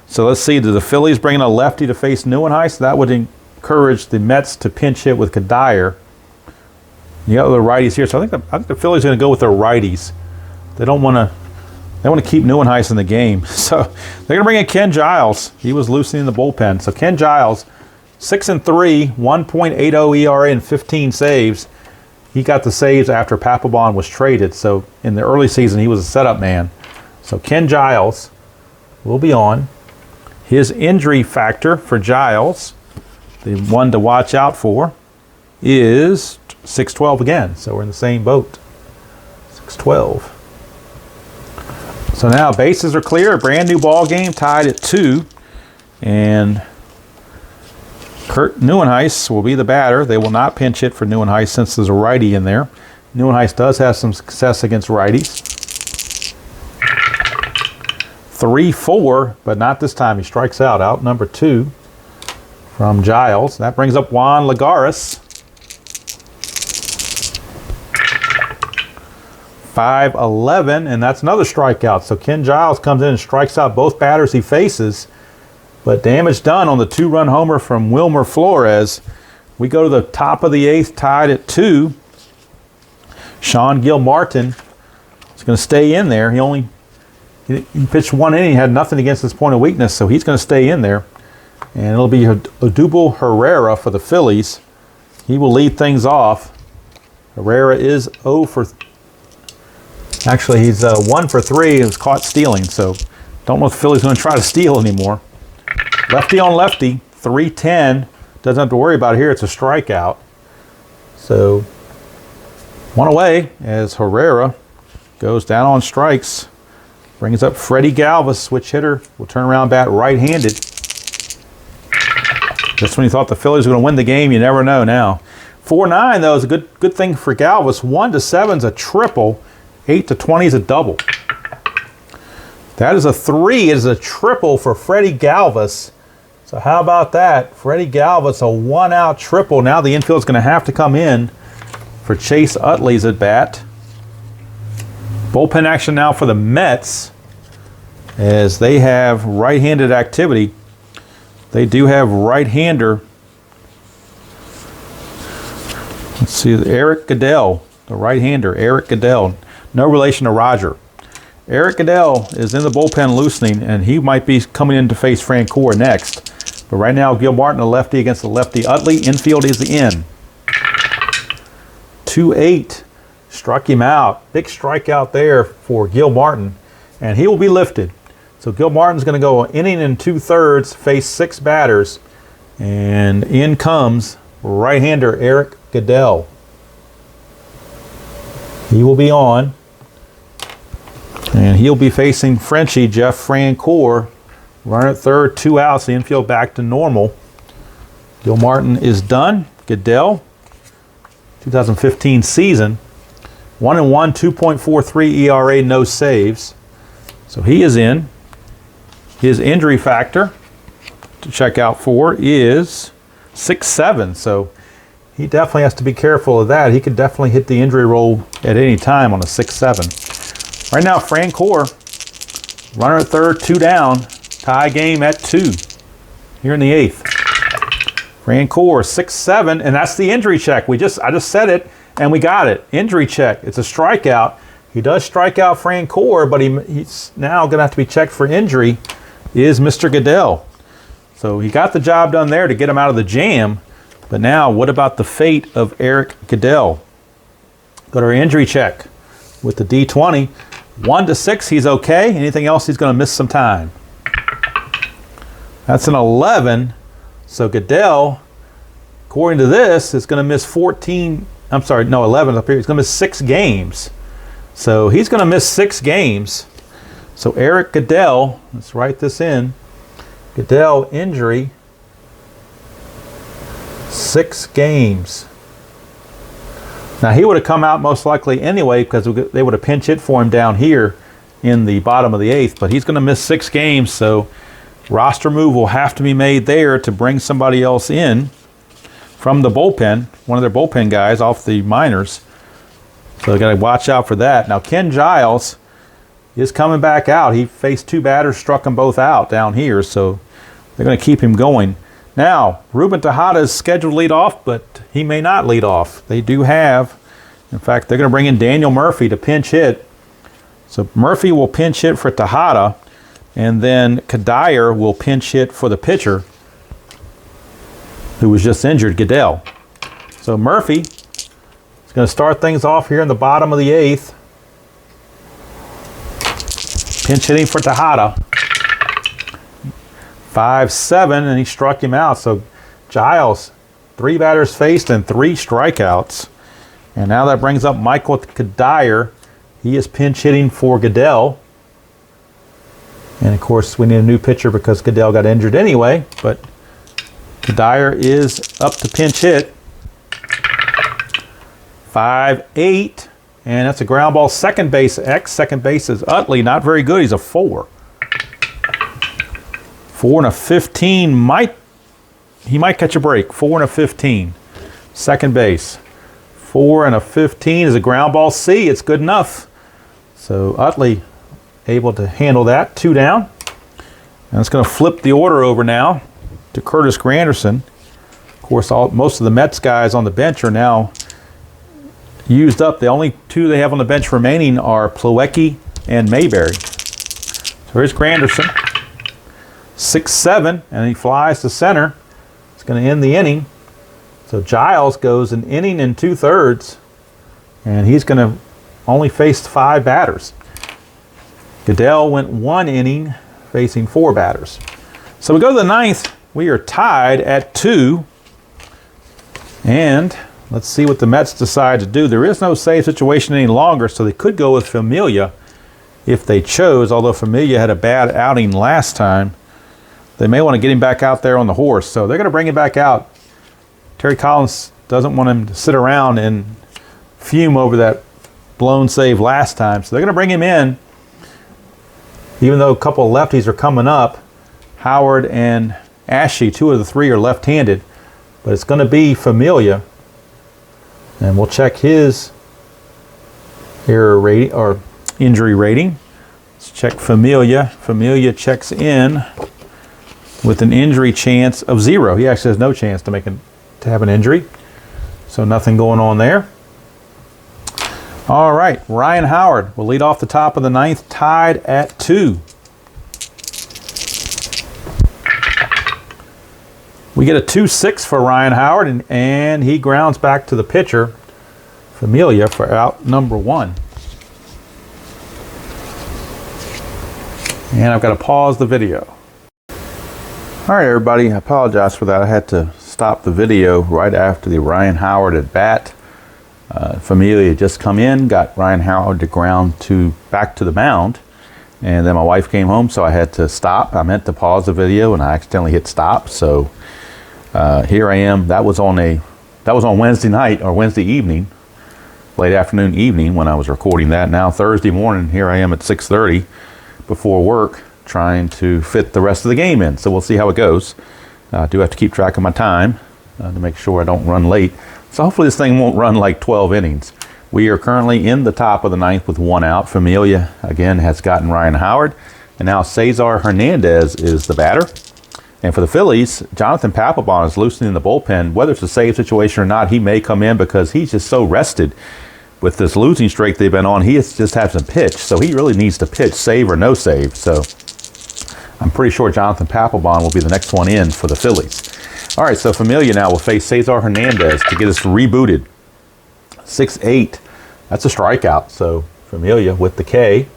So let's see, do the Phillies bring in a lefty to face Neuenhuis? That would encourage the Mets to pinch hit with Kadire. You got the righties here, so I think the Phillies are going to go with their righties. They don't want to. They want to keep Neuenhuis in the game. So they're going to bring in Ken Giles. He was loosening the bullpen. So Ken Giles, 6-3, 1.80 ERA and 15 saves. He got the saves after Papelbon was traded. So in the early season, he was a setup man. So Ken Giles will be on. His injury factor for Giles, the one to watch out for, is 6-12 again. So we're in the same boat. 6-12. So now bases are clear. A brand new ball game, tied at 2. And Kurt Neuenhuis will be the batter. They will not pinch hit for Neuenhuis since there's a righty in there. Neuenhuis does have some success against righties. 3-4, but not this time. He strikes out number 2 from Giles. That brings up Juan Lagares. 5-11, and that's another strikeout. So Ken Giles comes in and strikes out both batters he faces. But damage done on the 2-run homer from Wilmer Flores. We go to the top of the 8th, tied at 2. Sean Gilmartin is going to stay in there. He pitched 1 inning, had nothing against his point of weakness, so he's going to stay in there. And it'll be Odubel Herrera for the Phillies. He will lead things off. Herrera is 0 for... Actually, he's 1 for 3. He was caught stealing, so don't know if the Phillies are going to try to steal anymore. Lefty on lefty, 3-10. Doesn't have to worry about it here. It's a strikeout. So 1 away as Herrera goes down on strikes. Brings up Freddy Galvez, switch hitter. Will turn around, bat right-handed. Just when you thought the Phillies were going to win the game, you never know now. 4-9, though, is a good thing for Galvez. 1-7 is a triple. 8-20 is a double. That is a 3. It is a triple for Freddy Galvez. So how about that? Freddy Galvez, a 1-out triple. Now the infield is going to have to come in for Chase Utley's at bat. Bullpen action now for the Mets as they have right-handed activity. They do have right-hander. Let's see, Eric Goodell, the right-hander, Eric Goodell. No relation to Roger. Eric Goodell is in the bullpen loosening, and he might be coming in to face Francoeur next. But right now, Gilmartin, a lefty against the lefty. Utley, infield is in. 2-8. Struck him out. Big strikeout there for Gilmartin, and he will be lifted. So Gilmartin's going to go 1 inning and 2/3, face 6 batters, and in comes right-hander Eric Goodell. He will be on. And he'll be facing Frenchie, Jeff Francoeur. Runner at third, 2 outs, the infield back to normal. Gilmartin is done. Goodell, 2015 season. 1-1, 2.43 ERA, no saves. So he is in. His injury factor to check out for is 6.7. So he definitely has to be careful of that. He could definitely hit the injury roll at any time on a 6.7. Right now, Francoeur, runner at third, 2 down, tie game at 2 here in the 8th. Francoeur, 6.7, and that's the injury check. I just said it, and we got it. Injury check. It's a strikeout. He does strike out Francoeur, but he's now going to have to be checked for injury. Is Mr. Goodell. So he got the job done there to get him out of the jam. But now, what about the fate of Eric Goodell? Go to our injury check with the D20. 1-6, he's okay. Anything else, he's going to miss some time. That's an 11. So Goodell, according to this, is going to miss 11 up here. He's going to miss 6 games. So he's going to miss 6 games. So Eric Goodell, let's write this in. Goodell injury, 6 games. Now, he would have come out most likely anyway because they would have pinch hit for him down here in the bottom of the 8th. But he's going to miss 6 games, so roster move will have to be made there to bring somebody else in from the bullpen, one of their bullpen guys off the minors. So they got to watch out for that. Now, Ken Giles is coming back out. He faced 2 batters, struck them both out down here, so they're going to keep him going. Now, Ruben Tajada is scheduled to lead off, but he may not lead off. They do have, in fact, they're going to bring in Daniel Murphy to pinch hit. So Murphy will pinch hit for Tajada, and then Kadire will pinch hit for the pitcher who was just injured, Goodell. So Murphy is going to start things off here in the bottom of the 8th. Pinch hitting for Tajada. 5-7, and he struck him out. So Giles 3 batters faced and 3 strikeouts. And now that brings up Michael Kadire. He is pinch hitting for Goodell. And of course, we need a new pitcher because Goodell got injured anyway. But Kadire is up to pinch hit. 5-8. And that's a ground ball. Second base X. Second base is Utley. Not very good. He's a 4. 4 and a 15. He might catch a break. 4 and a 15. Second base. 4 and a 15 is a ground ball C. It's good enough. So Utley able to handle that. 2 down. And it's going to flip the order over now to Curtis Granderson. Of course, most of the Mets guys on the bench are now used up. The only 2 they have on the bench remaining are Plawecki and Mayberry. So here's Granderson. 6-7, and he flies to center. It's going to end the inning. So Giles goes an inning and 2/3, and he's going to only face 5 batters. Goodell went 1 inning facing 4 batters. So we go to the 9th. We are tied at 2. And let's see what the Mets decide to do. There is no save situation any longer, so they could go with Familia if they chose, although Familia had a bad outing last time. They may want to get him back out there on the horse, so they're going to bring him back out. Terry Collins doesn't want him to sit around and fume over that blown save last time, so they're going to bring him in. Even though a couple of lefties are coming up, Howard and Ashe, 2 of the 3 are left-handed, but it's going to be Familia, and we'll check his error rating or injury rating. Let's check Familia. Familia checks in with an injury chance of 0. He actually has no chance to have an injury, so nothing going on there. All right, Ryan Howard will lead off the top of the 9th, tied at 2. We get a 2-6 for Ryan Howard, and he grounds back to the pitcher, Familia, for out number 1. And I've got to pause the video. All right, everybody, I apologize for that. I had to stop the video right after the Ryan Howard at bat. Familia had just come in, got Ryan Howard to ground back to the mound, and then my wife came home, so I had to stop. I meant to pause the video, and I accidentally hit stop. So here I am. That was on Wednesday night or Wednesday evening, late afternoon, evening when I was recording that. Now Thursday morning, here I am at 6:30 before work, trying to fit the rest of the game in. So we'll see how it goes. I do have to keep track of my time to make sure I don't run late. So hopefully this thing won't run like 12 innings. We are currently in the top of the 9th with 1 out. Familia, again, has gotten Ryan Howard. And now Cesar Hernandez is the batter. And for the Phillies, Jonathan Papelbon is loosening the bullpen. Whether it's a save situation or not, he may come in because he's just so rested with this losing streak they've been on. He just hasn't pitched, so he really needs to pitch, save or no save. So I'm pretty sure Jonathan Papelbon will be the next one in for the Phillies. All right, so Familia now will face Cesar Hernandez to get us rebooted. 6-8. That's a strikeout. So Familia with the K.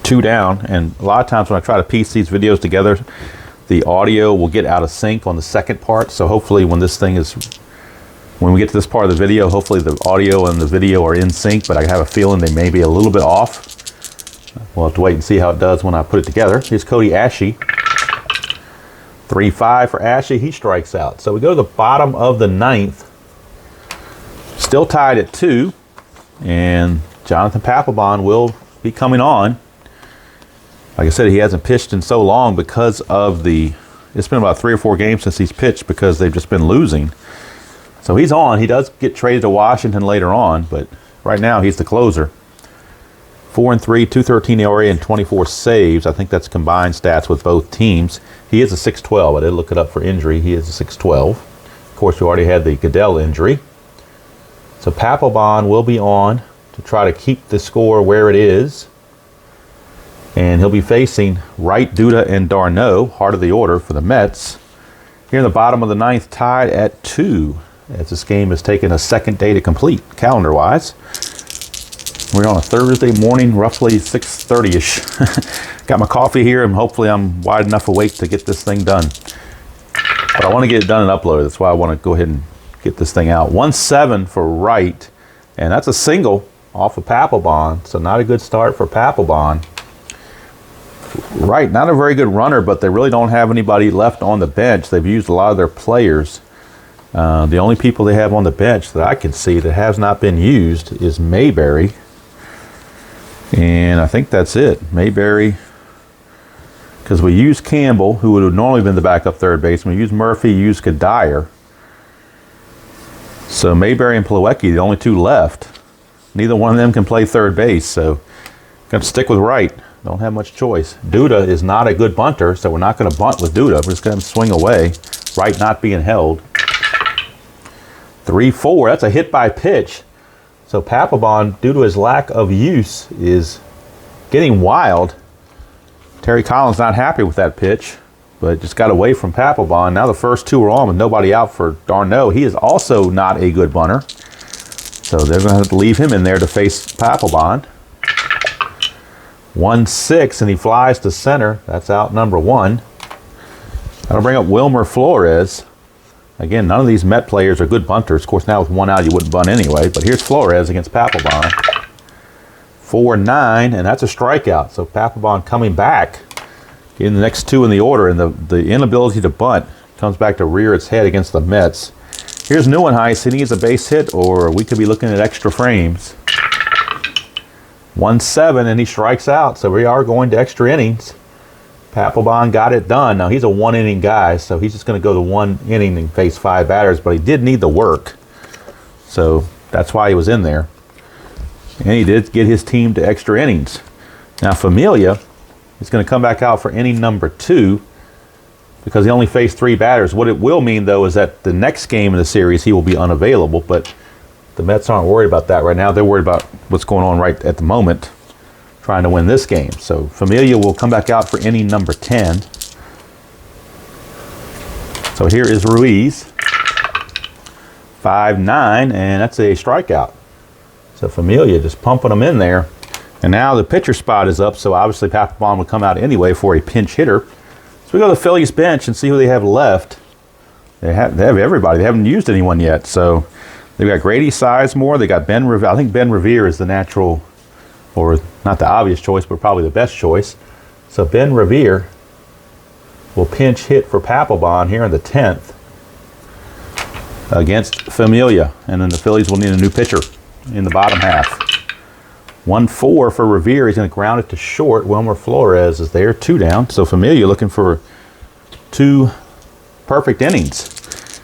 2 down. And a lot of times when I try to piece these videos together, the audio will get out of sync on the second part. So hopefully when we get to this part of the video, hopefully the audio and the video are in sync, but I have a feeling they may be a little bit off. We'll have to wait and see how it does when I put it together. Here's Cody Ashe. 3-5 for Ashe. He strikes out. So we go to the bottom of the 9th. Still tied at 2. And Jonathan Papelbon will be coming on. Like I said, he hasn't pitched in so long because of it's been about 3 or 4 games since he's pitched because they've just been losing. So he's on. He does get traded to Washington later on, but right now he's the closer. 4-3, 2.13 ERA, and 24 saves. I think that's combined stats with both teams. He is a 6'12". I did look it up for injury. He is a 6'12". Of course, we already had the Goodell injury. So Papelbon will be on to try to keep the score where it is. And he'll be facing Wright, Duda, and d'Arnaud, heart of the order for the Mets. Here in the bottom of the 9th, tied at 2, as this game has taken a second day to complete, calendar-wise. We're on a Thursday morning, roughly 6:30-ish. Got my coffee here, and hopefully I'm wide enough awake to get this thing done. But I want to get it done and uploaded. That's why I want to go ahead and get this thing out. 1-7 for Wright. And that's a single off of Papelbon. So not a good start for Papelbon. Wright, not a very good runner, but they really don't have anybody left on the bench. They've used a lot of their players. The only people they have on the bench that I can see that has not been used is Mayberry. And I think that's it. Mayberry, because we used Campbell, who would have normally been the backup third baseman. We used Murphy, used Kadire. So Mayberry and Plawecki, the only two left. Neither one of them can play third base, so going to stick with Wright. Don't have much choice. Duda is not a good bunter, so we're not going to bunt with Duda. We're just going to swing away. Wright not being held. 3-4. That's a hit by pitch. So Papelbon, due to his lack of use, is getting wild. Terry Collins not happy with that pitch, but just got away from Papelbon. Now the first two are on with nobody out for Darno. He is also not a good bunter. So they're going to have to leave him in there to face Papelbon. 1-6, and he flies to center. That's out number one. That'll bring up Wilmer Flores. Again, none of these Met players are good bunters. Of course, now with one out, you wouldn't bunt anyway. But here's Flores against Papelbon. 4-9, and that's a strikeout. So Papelbon coming back, getting the next two in the order, and the inability to bunt comes back to rear its head against the Mets. Here's Neuenhuis. He needs a base hit, or we could be looking at extra frames. 1-7, and he strikes out. So we are going to extra innings. Papelbon got it done. Now, he's a one-inning guy, so he's just going to go to one inning and face 5 batters, but he did need the work. So that's why he was in there. And he did get his team to extra innings. Now, Familia is going to come back out for inning number 2 because he only faced 3 batters. What it will mean, though, is that the next game in the series, he will be unavailable, but the Mets aren't worried about that right now. They're worried about what's going on right at the moment, trying to win this game. So Familia will come back out for inning number 10. So here is Ruiz. 5-9, and that's a strikeout. So Familia just pumping them in there. And now the pitcher spot is up, so obviously Papelbon will come out anyway for a pinch hitter. So we go to the Phillies bench and see who they have left. They have everybody. They haven't used anyone yet. So they've got Grady Sizemore. They got Ben Revere. I think Ben Revere is the natural, or not the obvious choice, but probably the best choice. So Ben Revere will pinch hit for Papelbon here in the 10th against Familia. And then the Phillies will need a new pitcher in the bottom half. 1-4 for Revere. He's going to ground it to short. Wilmer Flores is there, 2 down. So Familia looking for 2 perfect innings.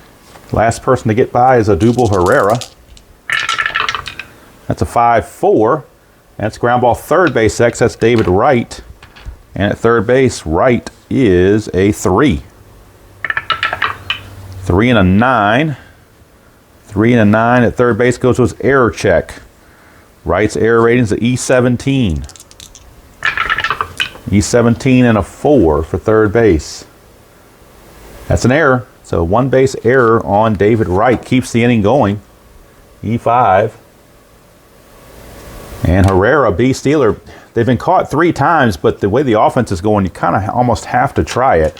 Last person to get by is Odubel Herrera. That's a 5-4. That's ground ball third base X. That's David Wright. And at third base, Wright is a 3. 3 and a 9. 3 and a 9 at third base goes to his error check. Wright's error rating is an E17. E17 and a 4 for third base. That's an error. So 1 base error on David Wright keeps the inning going. E5. And Herrera, B. Steeler, they've been caught 3 times, but the way the offense is going, you kind of almost have to try it.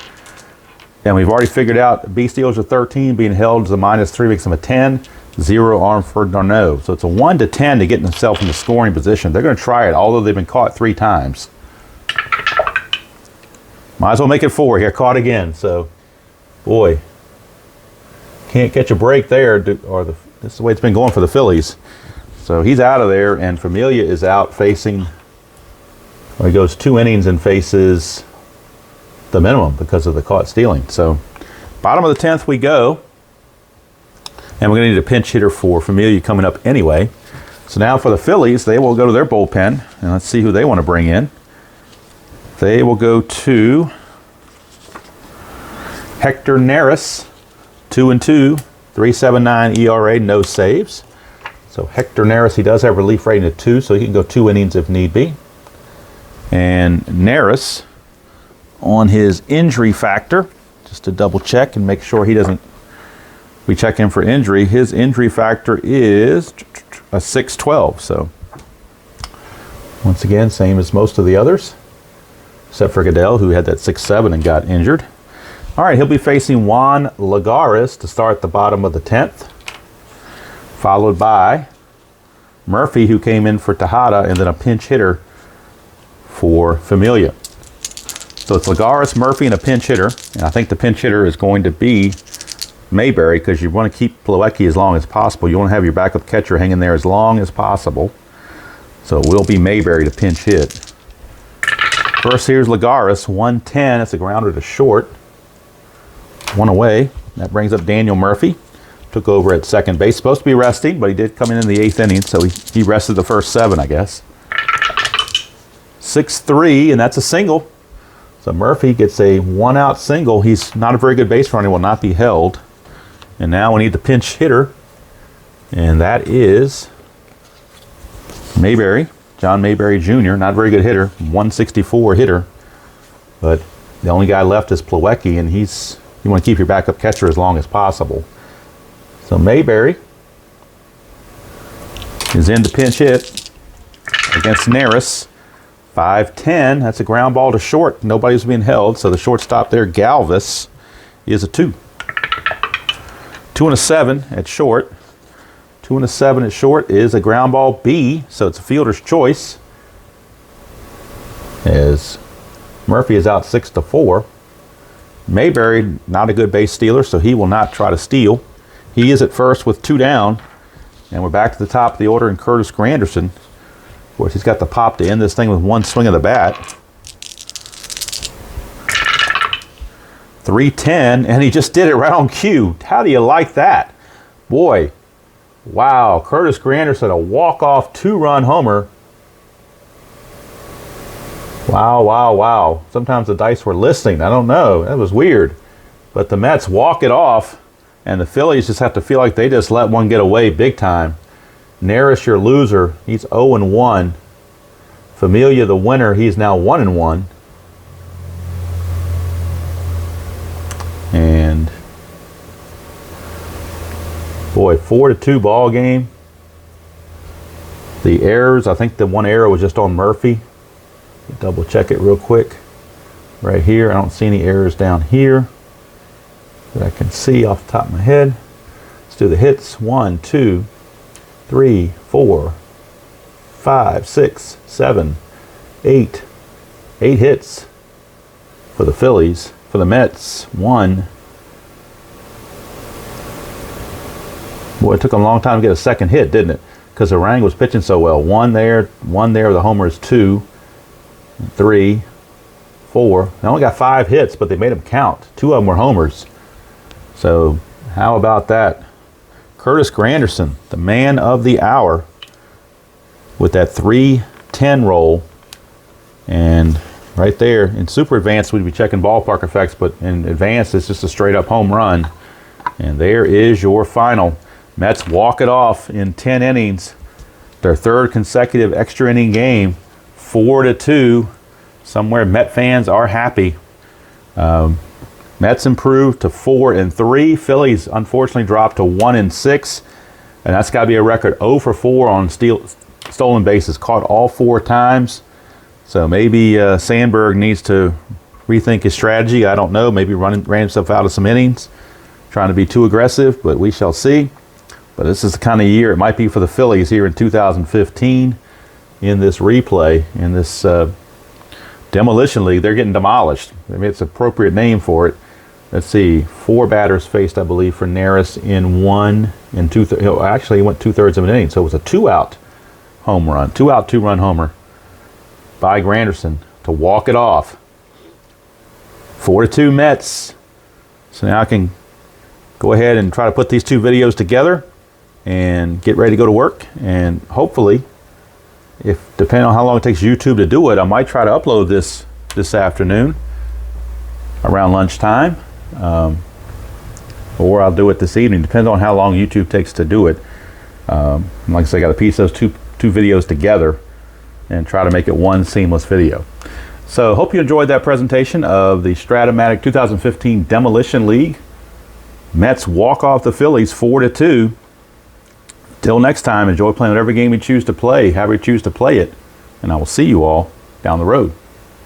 And we've already figured out B. Steelers are 13, being held as a -3 makes them a 10. 0 arm for Darno. So it's a 1 to 10 to get themselves in the scoring position. They're going to try it, although they've been caught 3 times. Might as well make it 4 here. Caught again. So, boy, can't catch a break there. This is the way it's been going for the Phillies. So he's out of there, and Familia is out facing, well, he goes 2 innings and faces the minimum because of the caught stealing. So bottom of the 10th we go. And we're going to need a pinch hitter for Familia coming up anyway. So now for the Phillies, they will go to their bullpen. And let's see who they want to bring in. They will go to Hector Neris, 2-2, 3.79 ERA, no saves. So Hector Neris, he does have relief rating of 2, so he can go 2 innings if need be. And Neris, on his injury factor, just to double check and make sure he doesn't, we check him for injury. His injury factor is a 6.12. So once again, same as most of the others, except for Goodell, who had that 6.7 and got injured. All right, he'll be facing Juan Lagares to start the bottom of the 10th, followed by Murphy, who came in for Tajada, and then a pinch hitter for Familia. So it's Lagares, Murphy, and a pinch hitter. And I think the pinch hitter is going to be Mayberry, because you want to keep Plawecki as long as possible. You want to have your backup catcher hanging there as long as possible. So it will be Mayberry to pinch hit. First, here's Lagares, 110. That's a grounder to short. One away. That brings up Daniel Murphy. Took over at second base. Supposed to be resting, but he did come in the 8th inning, so he rested the first 7, I guess. 6-3, and that's a single. So Murphy gets a 1-out single. He's not a very good base runner. He will not be held. And now we need the pinch hitter, and that is Mayberry, John Mayberry Jr. Not a very good hitter, 164 hitter. But the only guy left is Plawecki, and you want to keep your backup catcher as long as possible. So Mayberry is in to pinch hit against Neris. 5-10. That's a ground ball to short. Nobody's being held, so the shortstop there, Galvez, is a 2. 2 and a 7 at short. 2 and a 7 at short is a ground ball B, so it's a fielder's choice. As Murphy is out 6-4. Mayberry, not a good base stealer, so he will not try to steal. He is at first with 2 down, and we're back to the top of the order in Curtis Granderson. Of course, he's got the pop to end this thing with 1 swing of the bat. 3-10, and he just did it right on cue. How do you like that? Boy, wow, Curtis Granderson, a walk-off 2-run homer. Wow, wow, wow. Sometimes the dice were listening. I don't know. That was weird. But the Mets walk it off, and the Phillies just have to feel like they just let one get away big time. Neris, your loser. He's 0-1. Familia, the winner. He's now 1-1. And boy, 4-2 ball game. The errors, I think the one error was just on Murphy. Double check it real quick. Right here, I don't see any errors down here that I can see off the top of my head. Let's do the hits. 1, 2, 3, 4, 5, 6, 7, 8. 8 hits for the Phillies. For the Mets, 1. Boy, it took them a long time to get a second hit, didn't it? Because Orang was pitching so well. 1 there, 1 there. The homer is 2, 3, 4. They only got 5 hits, but they made them count. 2 of them were homers. So how about that? Curtis Granderson, the man of the hour, with that 3-10 roll. And right there, in Super Advanced, we'd be checking ballpark effects, but in Advanced, it's just a straight-up home run. And there is your final. Mets walk it off in 10 innings. Their 3rd consecutive extra inning game, 4-2. Somewhere Met fans are happy. Mets improved to 4-3. Phillies unfortunately dropped to 1-6. And that's got to be a record. 0-4 on stolen bases, caught all 4 times. So maybe Sandberg needs to rethink his strategy. I don't know. Maybe ran himself out of some innings, trying to be too aggressive, but we shall see. But this is the kind of year it might be for the Phillies here in 2015 in this replay, in this Demolition League. They're getting demolished. I mean, it's an appropriate name for it. Let's see. 4 batters faced, I believe, for Neris in 1 and 2. Actually, he went 2/3 of an inning, so it was a 2-out home run, 2-out, 2-run homer by Granderson to walk it off. 4-2 Mets. So now I can go ahead and try to put these 2 videos together and get ready to go to work. And hopefully, if depending on how long it takes YouTube to do it, I might try to upload this afternoon around lunchtime, or I'll do it this evening. Depends on how long YouTube takes to do it. Like I said, I got to piece those two videos together and try to make it one seamless video. So hope you enjoyed that presentation of the Strat-O-Matic 2015 Demolition League. Mets walk off the Phillies 4-2. Till next time, enjoy playing whatever game you choose to play, however you choose to play it, and I will see you all down the road.